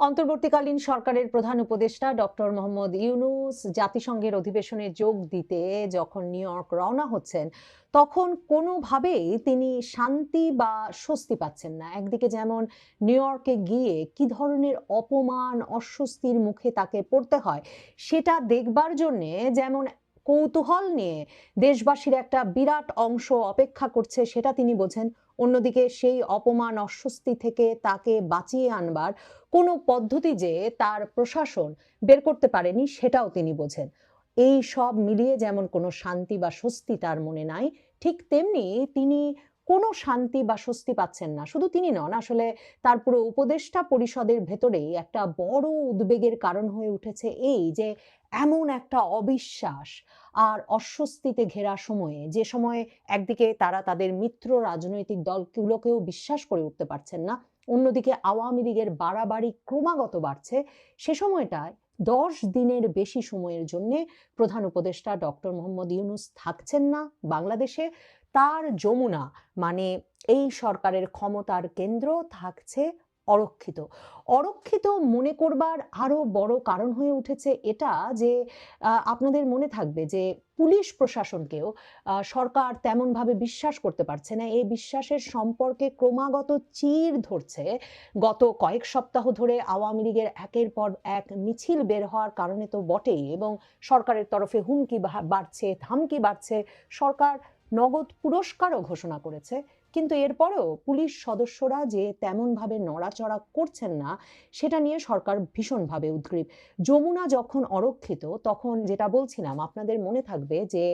অন্তর্বর্তীকালীন সরকারের প্রধান উপদেষ্টা ডক্টর মোহাম্মদ ইউনূস জাতিসংঘের অধিবেশনে যোগ দিতে যখন নিউ ইয়র্ক রওনা হচ্ছেন, তখন কোনোভাবেই তিনি শান্তি বা স্বস্তি পাচ্ছেন না। একদিকে যেমন নিউ ইয়র্কে গিয়ে কি ধরনের অপমান, অস্বস্তির মুখে তাকে পড়তে হয়, সেটা দেখবার জন্যে যেমন কৌতূহল নিয়ে দেশবাসীর একটা বিরাট অংশ অপেক্ষা করছে, সেটা তিনি বোঝেন। অন্যদিকে সেই অপমান, অস্বস্তি থেকে তাকে বাঁচিয়ে আনবার কোনো পদ্ধতি যে তার প্রশাসন বের করতে পারেনি, সেটাও তিনি বোঝেন। এই সব মিলিয়ে যেমন কোনো শান্তি বা স্বস্তি তার মনে নাই, ঠিক তেমনি তিনি কোনো শান্তি বা স্বস্তি পাচ্ছেন না। শুধু তিনি নন, আসলে তার পুরো উপদেষ্টা পরিষদের ভেতরেই একটা বড় উদ্বেগের কারণ হয়ে উঠেছে এই যে, এমন একটা অবিশ্বাস আর অস্বস্তিতে ঘেরা সময়ে, যে সময়ে একদিকে তারা তাদের মিত্র রাজনৈতিক দলগুলোকেও বিশ্বাস করে উঠতে পারছেন না, অন্যদিকে আওয়ামী লীগের বাড়াবাড়ি ক্রমাগত বাড়ছে, সে সময়টায় ১০ দিনের বেশি সময়ের জন্যে প্রধান উপদেষ্টা ডক্টর মোহাম্মদ ইউনূস থাকছেন না বাংলাদেশে। তার যমুনা, মানে এই সরকারের ক্ষমতার কেন্দ্র, থাকছে অরক্ষিত। অরক্ষিত মনে করবার আরো বড় কারণ হয়ে উঠেছে এটা যে, আপনাদের মনে থাকবে যে পুলিশ প্রশাসনকেও সরকার তেমনভাবে বিশ্বাস করতে পারছে না। এই বিশ্বাসের সম্পর্কে ক্রমাগত চির ধরছে গত কয়েক সপ্তাহ ধরে আওয়ামী লীগের একের পর এক মিছিল বের হওয়ার কারণে তো বটেই, এবং সরকারের তরফে হুমকি বাড়ছে, ধামকি বাড়ছে। সরকার নগদ পুরস্কারও ঘোষণা করেছে। কিন্তু এরপরেও পুলিশ সদস্যরা যে তেমনভাবে নড়াচড়া করছেন না, সেটা নিয়ে সরকার ভীষণভাবে উদ্গ্রীব। যমুনা যখন অরক্ষিত, তখন যেটা বলছিলাম আপনাদের মনে থাকবে যে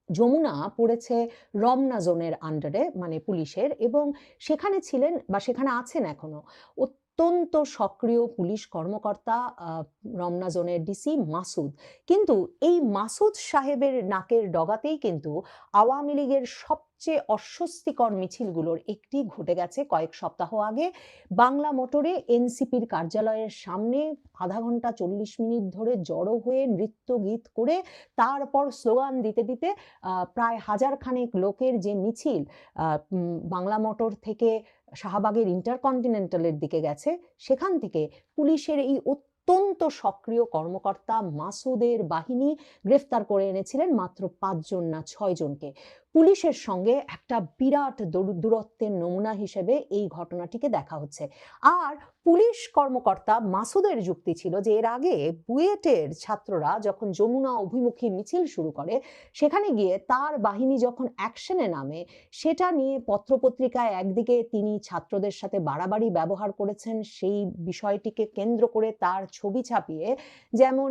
যমুনা পড়েছে রমনা জোনের আন্ডারে, মানে পুলিশের, এবং সেখানে ছিলেন বা সেখানে আছেন এখনো অত্যন্ত সক্রিয় পুলিশ কর্মকর্তা রমনা জোনের ডিসি মাসুদ। কিন্তু এই মাসুদ সাহেবের নাকের ডগাতেই কিন্তু আওয়ামী লীগের সবচেয়ে অস্বস্তিকর মিছিলগুলোর একটি ঘটে গেছে কয়েক সপ্তাহ আগে। বাংলা মোটরে এনসিপির কার্যালয়ের সামনে আধা ঘন্টা ৪০ মিনিট ধরে জড়ো হয়ে নৃত্য গীত করে, তারপর স্লোগান দিতে দিতে প্রায় হাজার খানেক লোকের যে মিছিল বাংলা মোটর থেকে শাহবাগের ইন্টারকন্টিনেন্টালের দিকে গেছে, সেখান থেকে পুলিশের এই অত্যন্ত সক্রিয় কর্মকর্তা মাসুদের বাহিনী গ্রেফতার করে এনেছিলেন মাত্র ৫ জন না ৬ জনকে। পুলিশের সঙ্গে একটা বিরাট দূরত্বের নমুনা হিসেবে এই ঘটনাটিকে দেখা হচ্ছে। আর পুলিশ কর্মকর্তা মাসুদের যুক্তি ছিল যে, এর আগে বুয়েটের ছাত্ররা যখন যমুনা অভিমুখী মিছিল শুরু করে, সেখানে গিয়ে তার বাহিনী যখন অ্যাকশনে নামে, সেটা নিয়ে পত্রপত্রিকায় একদিকে তিনি ছাত্রদের সাথে বাড়াবাড়ি ব্যবহার করেছেন, সেই বিষয়টিকে কেন্দ্র করে তার ছবি ছাপিয়ে যেমন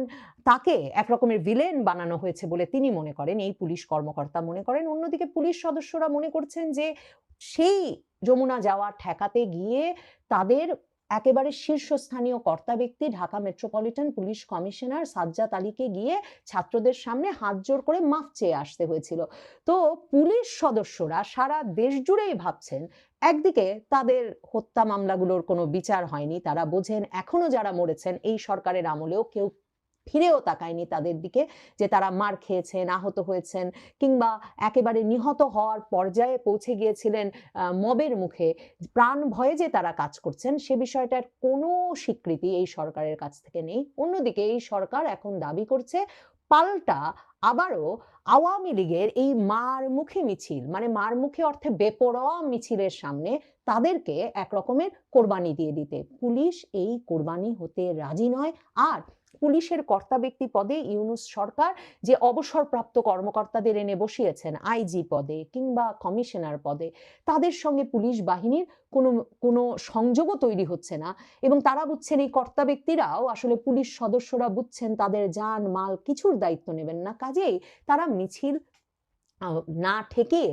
তাকে একরকমের ভিলেন বানানো হয়েছে বলে তিনি মনে করেন, এই পুলিশ কর্মকর্তা মনে করেন। অন্যদিকে পুলিশ সদস্যরা মনে করছেন যে সেই যমুনা যাওয়া ঠেকাতে গিয়ে তাদের একেবারে শীর্ষস্থানীয় কর্তা ব্যক্তি Dhaka metropolitan police commissioner Sajjad আলীকে গিয়ে ছাত্রদের সামনে হাত জোড় করে মাফ চেয়ে আসতে হয়েছিল। তো পুলিশ সদস্যরা সারা দেশ জুড়েই ভাবছেন, একদিকে তাদের হত্যা মামলাগুলোর কোনো বিচার হয়নি, তারা বোঝেন এখনো যারা মরেছেন এই সরকারের আমলেও কেউ ফিরেও তাকায়নি তাদের দিকে, যে তারা মার খেয়েছেন, আহত হয়েছেন, কিংবা একেবারে নিহত হওয়ার পর্যায়ে পৌঁছে গিয়েছিলেন মবের মুখে, প্রাণ ভয়ে যে তারা কাজ করছেন, সে বিষয়টার কোনো স্বীকৃতি এই সরকারের কাছ থেকে নেই। অন্যদিকে এই সরকার এখন দাবি করছে পাল্টা আবারও আওয়ামী লীগের এই মারমুখী মিছিল, মানে মারমুখী অর্থে বেপরোয়া মিছিলের সামনে তাদেরকে এক রকমের কোরবানি দিয়ে দিতে। পুলিশ এই কোরবানি হতে রাজি নয়। আর পুলিশের কর্তা ব্যক্তি পদে ইউনূস সরকার যে অবসরপ্রাপ্ত কর্মকর্তাদের এনে বসিয়েছেন আইজি পদে কিংবা কমিশনার পদে, তাদের সঙ্গে পুলিশ বাহিনীর কোনো কোনো সংযোগও তৈরি হচ্ছে না, এবং তারা বুঝছেন, এই কর্তা ব্যক্তিরাও আসলে পুলিশ সদস্যরা বুঝছেন তাদের জান মাল কিছুর দায়িত্ব নেবেন না, কাজেই তারা মিছিল না ঠেকিয়ে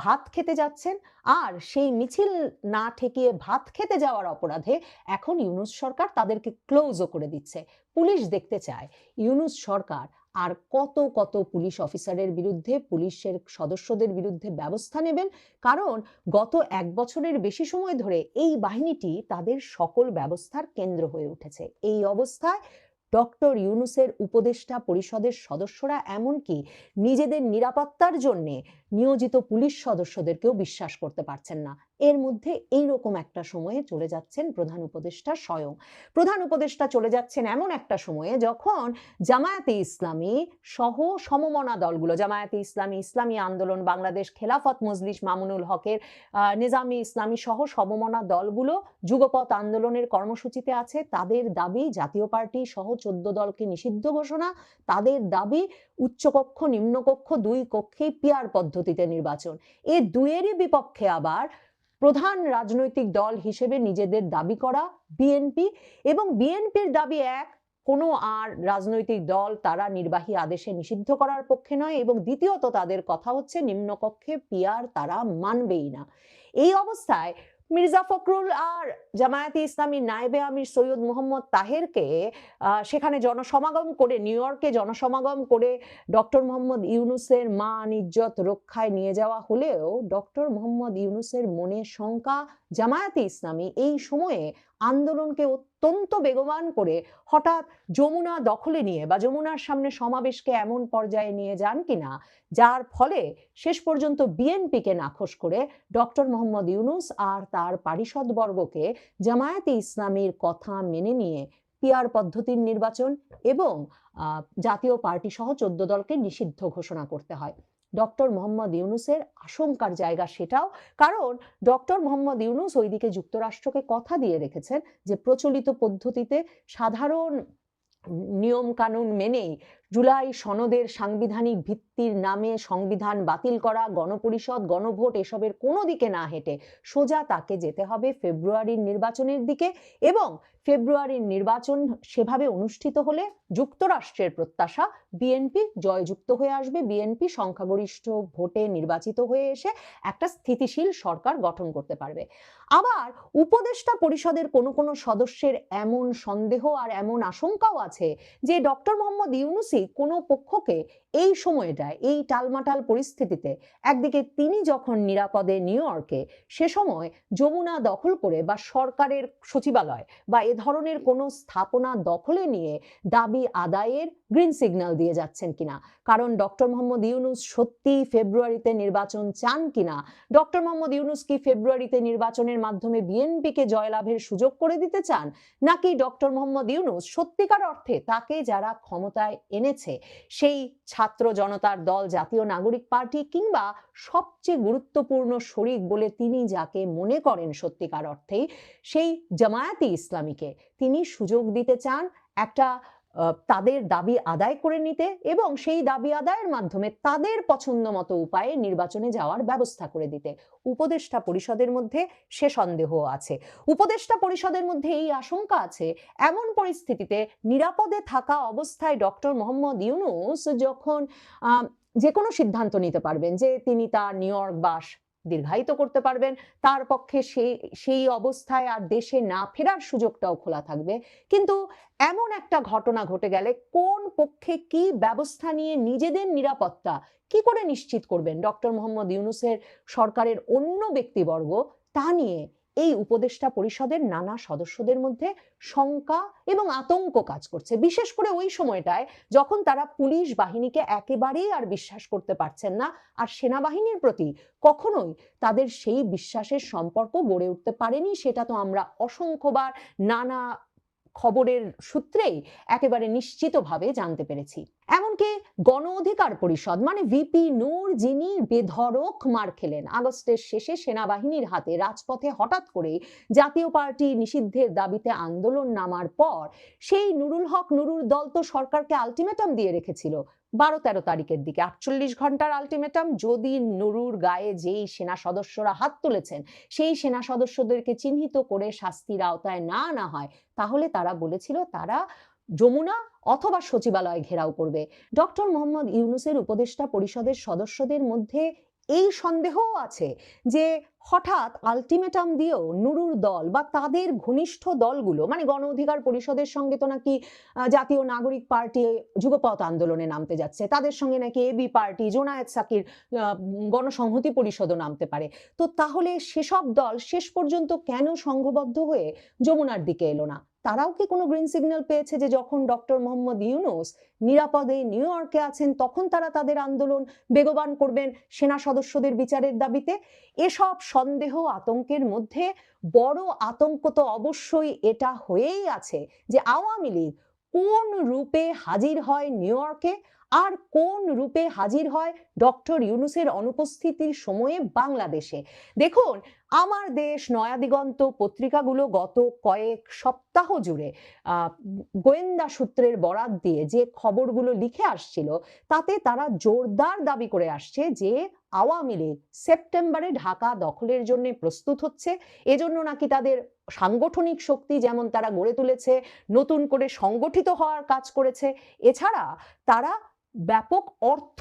ভাত খেতে যাচ্ছেন। আর সেই মিছিল না ঠেকিয়ে ভাত খেতে যাওয়ার অপরাধে এখন ইউনূস সরকার তাদেরকে ক্লোজও করে দিচ্ছে। পুলিশ দেখতে চায় ইউনূস সরকার আর কত কত পুলিশ অফিসারের বিরুদ্ধে, পুলিশের সদস্যদের বিরুদ্ধে ব্যবস্থা নেবেন, কারণ গত ১ বছরের বেশি সময় ধরে এই বাহিনীটি তাদের সকল ব্যবস্থার কেন্দ্র হয়ে উঠেছে। এই অবস্থায় ডক্টর ইউনূসের উপদেষ্টা পরিষদের সদস্যরা এমনকি নিজেদের নিরাপত্তার জন্যে নিয়োজিত পুলিশ সদস্যদেরকেও বিশ্বাস করতে পারছেন না। এর মধ্যে এইরকম একটা সময়ে চলে যাচ্ছেন প্রধান উপদেষ্টা স্বয়ং। প্রধান উপদেষ্টা চলে যাচ্ছেন এমন একটা সময়ে যখন জামায়াতে ইসলামী সহ সমমনা দলগুলো, জামায়াতে ইসলামী, ইসলামী আন্দোলন বাংলাদেশ, খেলাফত মজলিস মামুনুল হকের নিজামী ইসলামী সহ সমমনা দলগুলো যুগপৎ আন্দোলনের কর্মসূচিতে আছে। তাদের দাবি জাতীয় পার্টি সহ 14 দলকে নিষিদ্ধ ঘোষণা। তাদের দাবি উচ্চকক্ষ নিম্নকক্ষ 2 কক্ষেই পিআর পদ্ধতিতে নির্বাচন। এই দুয়েরই বিপক্ষে আবার প্রধান রাজনৈতিক দল হিসেবে নিজেদের দাবি করা বিএনপি, এবং বিএনপির দাবি এক, কোনো আর রাজনৈতিক দল তারা নির্বাহী আদেশে নিষিদ্ধ করার পক্ষে নয়, এবং দ্বিতীয়ত তাদের কথা হচ্ছে নিম্নকক্ষে পিআর তারা মানবেই না। এই অবস্থায় মির্জা ফখরুল আর জামায়াতে ইসলামীর নায়েবে আমির সৈয়দ মোহাম্মদ তাহেরকে সেখানে জনসমাগম করে, নিউ ইয়র্কে জনসমাগম করে ডক্টর মোহাম্মদ ইউনূসের মান ইজ্জত রক্ষায় নিয়ে যাওয়া হলেও ডক্টর মোহাম্মদ ইউনূসের মনে শঙ্কা জামায়াতে ইসলামী এই সময়ে আন্দোলনকে অত্যন্ত বেগবান করে হঠাৎ যমুনা দখলে নিয়ে বা যমুনার সামনে সমাবেশকে এমন পর্যায়ে নিয়ে যান কিনা, যার ফলে শেষ পর্যন্ত বিএনপিকে নাখোশ করে ডক্টর মোহাম্মদ ইউনূস আর তার পারিষদবর্গকে জামায়াতে ইসলামীর কথা মেনে নিয়ে পিআর পদ্ধতির নির্বাচন এবং জাতীয় পার্টি সহ 14 দলকে নিষিদ্ধ ঘোষণা করতে হয়। ডক্টর মোহাম্মদ ইউনূসের আশঙ্কার জায়গা সেটাও, কারণ ডক্টর মোহাম্মদ ইউনূস ওইদিকে যুক্তরাষ্ট্রকে কথা দিয়ে রেখেছেন যে প্রচলিত পদ্ধতিতে সাধারণ নিয়ম কানুন মেনেই জুলাই সনদের সাংবিধানিক ভিত্তির নামে সংবিধান বাতিল করা, গণপরিষদ, গণভোট এসবের কোনো দিকে না হেঁটে সোজা তাকে যেতে হবে ফেব্রুয়ারির নির্বাচনের দিকে, এবং ফেব্রুয়ারির নির্বাচন সেভাবে অনুষ্ঠিত হলে যুক্তরাষ্ট্রের প্রত্যাশা বিএনপি জয়যুক্ত হয়ে আসবে, বিএনপি সংখ্যাগরিষ্ঠ ভোটে নির্বাচিত হয়ে এসে একটা স্থিতিশীল সরকার গঠন করতে পারবে। আবার উপদেষ্টা পরিষদের কোনো সদস্যের এমন সন্দেহ আর এমন আশঙ্কাও আছে যে ডক্টর মোহাম্মদ ইউনূসই কোনো পক্ষকে এই সময়টায়, এই টালমাটাল পরিস্থিতিতে, একদিকে তিনি যখন নিরাপদে নিউ ইয়র্কে, সে সময় যমুনা দখল করে বা সরকারের সচিবালয় বা এ ধরনের কোনো স্থাপনা দখলে নিয়ে দাবি আদায়ের গ্রিন সিগন্যাল দিয়ে যাচ্ছেন কিনা, কারণ ডক্টর মোহাম্মদ ইউনূস সত্যি ফেব্রুয়ারিতে নির্বাচন চান কিনা, ডক্টর মোহাম্মদ ইউনূস কি ফেব্রুয়ারিতে নির্বাচনের মাধ্যমে বিএনপিকে জয়লাভের সুযোগ করে দিতে চান, নাকি ডক্টর মোহাম্মদ ইউনূস সত্যিকার অর্থে তাকে যারা ক্ষমতায় এনেছে সেই ছাত্র জনতার দল, জাতীয় নাগরিক পার্টি কিংবা সবচেয়ে গুরুত্বপূর্ণ শরিক বলে তিনি যাকে মনে করেন সত্যিকার অর্থেই সেই জামায়াতে ইসলামীকে তিনি সুযোগ দিতে চান একটা তাদের দাবি আদায় করে নিতে, এবং সেই দাবি আদায়ের মাধ্যমে তাদের পছন্দ মতো উপায়ে নির্বাচনে যাওয়ার ব্যবস্থা করে দিতে। উপদেষ্টা পরিষদের মধ্যে সে সন্দেহ আছে, উপদেষ্টা পরিষদের মধ্যে এই আশঙ্কা আছে। এমন পরিস্থিতিতে নিরাপদে থাকা অবস্থায় ডক্টর মোহাম্মদ ইউনূস যখন যে কোনো সিদ্ধান্ত নিতে পারবেন যে তিনি তার নিউ ইয়র্ক বাস দীর্ঘায়িত করতে পারবেন, তার পক্ষে সেই অবস্থায় আর দেশে না ফেরার সুযোগটাও খোলা থাকবে। কিন্তু এমন একটা ঘটনা ঘটে গেলে কোন পক্ষে কি ব্যবস্থা নিয়ে নিজেদের নিরাপত্তা কি করে নিশ্চিত করবেন ডক্টর মোহাম্মদ ইউনূসের সরকারের অন্য ব্যক্তিবর্গ, তা নিয়ে এই উপদেষ্টা পরিষদের নানা সদস্যদের মধ্যে শঙ্কা এবং আতঙ্ক কাজ করছে, বিশেষ করে ওই সময়টায় যখন তারা পুলিশ বাহিনীকে একেবারেই আর বিশ্বাস করতে পারছেন না, আর সেনাবাহিনীর প্রতি কখনোই তাদের সেই বিশ্বাসের সম্পর্ক গড়ে উঠতে পারেনি। সেটা তো আমরা অসংখ্যবার নানা খবরের সূত্রেই একেবারে নিশ্চিতভাবে জানতে পেরেছি। এমনকি গণ অধিকার পরিষদ মানে ভিপি নূর, যিনি বেধড়ক মার খেলেন আগস্টের শেষে সেনাবাহিনীর হাতে রাজপথে হঠাৎ করে জাতীয় পার্টি নিষিদ্ধের দাবিতে আন্দোলন নামার পর, সেই নুরুল হক নুরুর দল তো সরকারকে আলটিমেটাম দিয়ে রেখেছিল 12-13 তারিখের দিকে, 48 ঘন্টার আলটিমেটাম, যদি নুরুর গায়ে যেই সেনা সদস্যরা হাত তুলেছেন সেই সেনা সদস্যদেরকে চিহ্নিত করে শাস্তির আওতায় না আনা হয়, তাহলে তারা বলেছিল তারা যমুনা অথবা সচিবালয় ঘেরাও করবে। ডক্টর মোহাম্মদ ইউনূসের উপদেষ্টা পরিষদের সদস্যদের মধ্যে এই সন্দেহও আছে যে হঠাৎ আলটিমেটাম দিয়েও নুরুর দল বা তাদের ঘনিষ্ঠ দলগুলো, মানে গণ অধিকার পরিষদের সঙ্গে তো নাকি জাতীয় নাগরিক পার্টি যুগপৎ আন্দোলনে নামতে যাচ্ছে, তাদের সঙ্গে নাকি এবি পার্টি, জোনায়েত সাকির গণসংহতি পরিষদও নামতে পারে। তো তাহলে সেসব দল শেষ পর্যন্ত কেন সংঘবদ্ধ হয়ে যমুনার দিকে এলো না? তারাও কি কোনো গ্রিন সিগন্যাল পেয়েছে যে যখন ডক্টর মোহাম্মদ ইউনূস নিরাপদে নিউ ইয়র্কে আছেন তখন তারা তাদের আন্দোলন বেগবান করবেন সেনা সদস্যদের বিচারের দাবিতে? এসব সন্দেহ আতঙ্কের মধ্যে বড় আতঙ্ক তো অবশ্যই এটা হয়েই আছে যে আওয়ামী লীগ কোন রূপে হাজির হয় নিউ ইয়র্কে, আর কোন রূপে হাজির হয় ডক্টর ইউনূসের অনুপস্থিতির সময়ে বাংলাদেশে। দেখুন, আমার দেশ, নয়া দিগন্ত পত্রিকাগুলো গত কয়েক সপ্তাহ জুড়ে গোয়েন্দা সূত্রের বরাত দিয়ে যে খবরগুলো লিখে আসছিল তাতে তারা জোরদার দাবি করে আসছে যে আওয়ামী লীগ সেপ্টেম্বরে ঢাকা দখলের জন্য প্রস্তুত হচ্ছে। এজন্য নাকি তাদের সাংগঠনিক শক্তি যেমন তারা গড়ে তুলেছে, নতুন করে সংগঠিত হওয়ার কাজ করেছে, এছাড়া তারা ব্যাপক অর্থ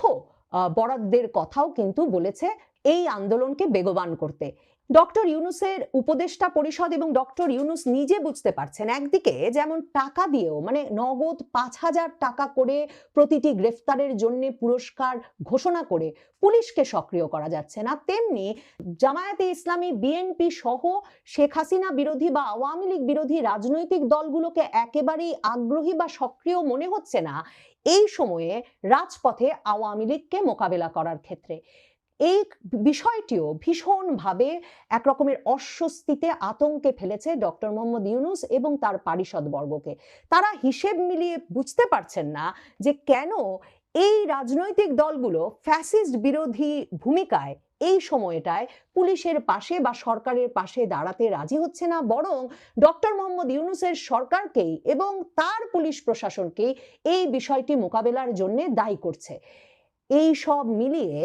বরাদ্দের কথাও কিন্তু বলেছে এই আন্দোলনকে বেগবান করতে। ডক্টর ইউনূসের উপদেষ্টা পরিষদ এবং ডক্টর ইউনূস নিজে বুঝতে পারছেন একদিকে যেমন টাকা দিয়েও, মানে নগদ 5,000 টাকা করে প্রতিটি গ্রেফতারের জন্য পুরস্কার ঘোষণা করে পুলিশকে সক্রিয় করা যাচ্ছে না, তেমনি জামায়াতে ইসলামী, বিএনপি সহ শেখ হাসিনা বিরোধী বা আওয়ামী লীগ বিরোধী রাজনৈতিক দলগুলোকে একেবারেই আগ্রহী বা সক্রিয় মনে হচ্ছে না এই সময়ে রাজপথে আওয়ামী লীগকে মোকাবেলা করার ক্ষেত্রে। এই বিষয়টিও ভীষণভাবে একরকমের অস্বস্তিতে, আতঙ্কে ফেলেছে ডক্টর মোহাম্মদ ইউনূস এবং তার পারিষদবর্গকে। তারা হিসেব মিলিয়ে বুঝতে পারছেন না যে কেন এই রাজনৈতিক দলগুলো ফ্যাসিস্ট বিরোধী ভূমিকায় এই সময়টায় পুলিশের পাশে বা সরকারের পাশে দাঁড়াতে রাজি হচ্ছে না, বরং ডক্টর মোহাম্মদ ইউনূসের সরকারকেই এবং তার পুলিশ প্রশাসনকেই এই বিষয়টি মোকাবেলার জন্য দায়ী করছে। এই সব মিলিয়ে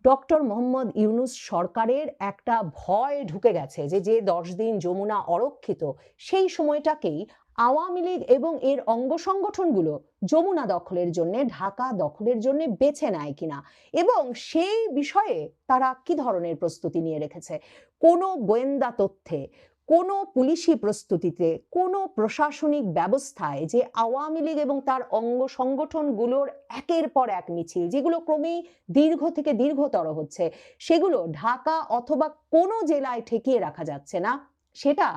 ডক্টর মোহাম্মদ ইউনূস সরকারের একটা ভয় ঢুকে গেছে যে 10 দিন যমুনা অরক্ষিত, সেই সময়টাকেই আওয়ামী লীগ এবং এর অঙ্গ সংগঠনগুলো যমুনা দখলের জন্য, ঢাকা দখলের জন্য বেছে নেয় কিনা, এবং সেই বিষয়ে তারা কি ধরনের প্রস্তুতি নিয়ে রেখেছে। কোনো গোয়েন্দা তথ্যে, কোনো পুলিশি প্রস্তুতিতে, কোনো প্রশাসনিক ব্যবস্থায় যে আওয়ামী লীগ এবং তার অঙ্গ সংগঠনগুলোর একের পর এক মিছিল, যেগুলো ক্রমেই দীর্ঘ থেকে দীর্ঘতর হচ্ছে, সেগুলো ঢাকা অথবা কোনো জেলায় ঠেকিয়ে রাখা যাচ্ছে না, সেটা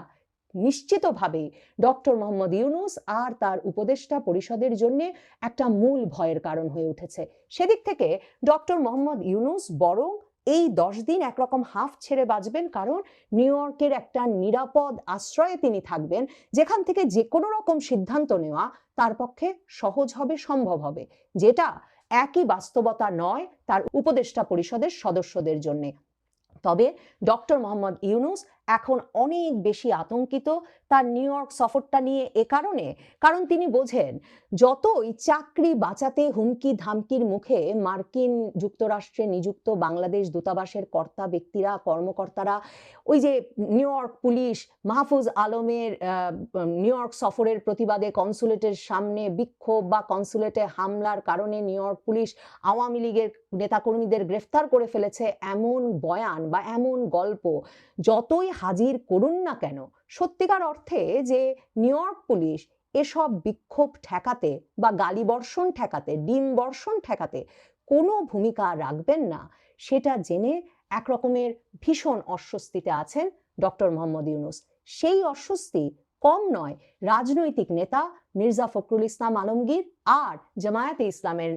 নিশ্চিতভাবে ডক্টর মোহাম্মদ ইউনূস আর তার উপদেষ্টা পরিষদের জন্য একটা মূল ভয়ের কারণ হয়ে উঠেছে। সেদিক থেকে ডক্টর মোহাম্মদ ইউনূস বরং এই 10 দিন একরকম হাফ ছেড়ে বাঁচবেন, কারণ নিউ ইয়র্কের একটা নিরাপদ আশ্রয়ে তিনি থাকবেন যেখান থেকে যে কোনো রকম সিদ্ধান্ত নেওয়া তার পক্ষে সহজ হবে, সম্ভব হবে, যেটা একই বাস্তবতা নয় তার উপদেষ্টা পরিষদের সদস্যদের জন্য। তবে ডক্টর মোহাম্মদ ইউনূস এখন অনেক বেশি আতঙ্কিত তার নিউ ইয়র্ক সফরটা নিয়ে, কারণ তিনি বোঝেন যতই চাকরি বাঁচাতে হুমকি ধামকির মুখে মার্কিন যুক্তরাষ্ট্রে নিযুক্ত বাংলাদেশ দূতাবাসের কর্তা ব্যক্তিরা, কর্মকর্তারা, ওই যে নিউ ইয়র্ক পুলিশ মাহফুজ আলমের নিউ ইয়র্ক সফরের প্রতিবাদে কনসুলেটের সামনে বিক্ষোভ বা কনসুলেটে হামলার কারণে নিউ ইয়র্ক পুলিশ আওয়ামী লীগের নেতাকর্মীদের গ্রেফতার করে ফেলেছে, এমন বয়ান বা এমন গল্প যতই হাজির করুন না কেন, সত্যিকার অর্থে যে নিউ ইয়র্ক পুলিশ এসব বিক্ষোভ ঠেকাতে বা গালিবর্ষণ ঠেকাতে, ডিম বর্ষণ ঠেকাতে কোনো ভূমিকা রাখবেন না, সেটা জেনে একরকমের ভীষণ অস্বস্তিতে আছেন ডক্টর মোহাম্মদ ইউনূস। সেই অস্বস্তি কম নয় রাজনৈতিক নেতা মির্জা ফখরুল ইসলাম আলমগীর আর জামায়াতে ইসলামের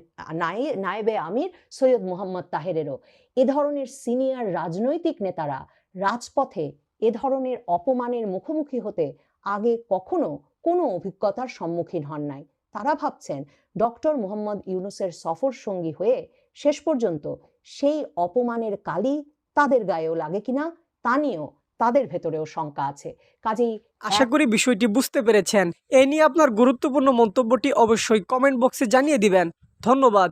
নায়েবে আমির সৈয়দ মোহাম্মদ তাহেরেরও। এ ধরনের সিনিয়র রাজনৈতিক নেতারা রাজপথে এ ধরনের অপমানের মুখোমুখি হতে আগে কখনো কোনো অভিজ্ঞতার সম্মুখীন হন নাই। তারা ভাবছেন ডক্টর মোহাম্মদ ইউনূসের সফর সঙ্গী হয়ে শেষ পর্যন্ত সেই অপমানের কালি তাদের গায়েও লাগে কিনা তা নিয়েও তাদের ভেতরেও শঙ্কা আছে। কাজেই আশা করি বিষয়টি বুঝতে পেরেছেন। এ নিয়ে আপনার গুরুত্বপূর্ণ মন্তব্যটি অবশ্যই কমেন্ট বক্সে জানিয়ে দিবেন। ধন্যবাদ।